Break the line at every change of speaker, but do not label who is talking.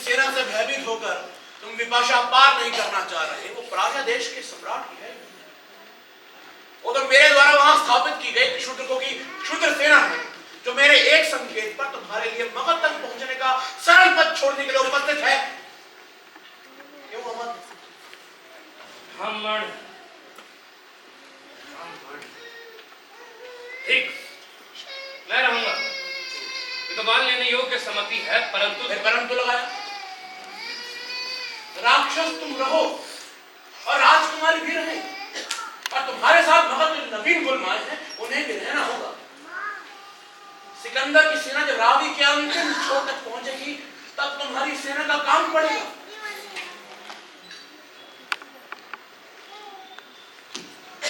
जिस सेना से भयभीत होकर तुम विपाशा पार नहीं करना चाह रहे, वो प्राजा देश के सम्राट की है। वो तो मेरे द्वारा वहां स्थापित की गई क्षुद्रकों की क्षुद्र सेना है, जो मेरे एक संकेत पर तुम्हारे लिए मगध तक पहुंचने का सरल पथ छोड़ने के लिए उपस्थित है। क्यों अमर?
ठीक, मैं रहूंगा। ये तो मान लेने योग्य सम्मति है, परंतु
लगाया। राक्षस तुम रहो और राजकुमारी भी रहे, और तुम्हारे साथ मगध जो नवीन गुलमाए हैं उन्हें भी रहना होगा। सिकंदर की सेना जब रावी के अंतिम छोर तक पहुंचेगी, तब तुम्हारी सेना का काम पड़ेगा।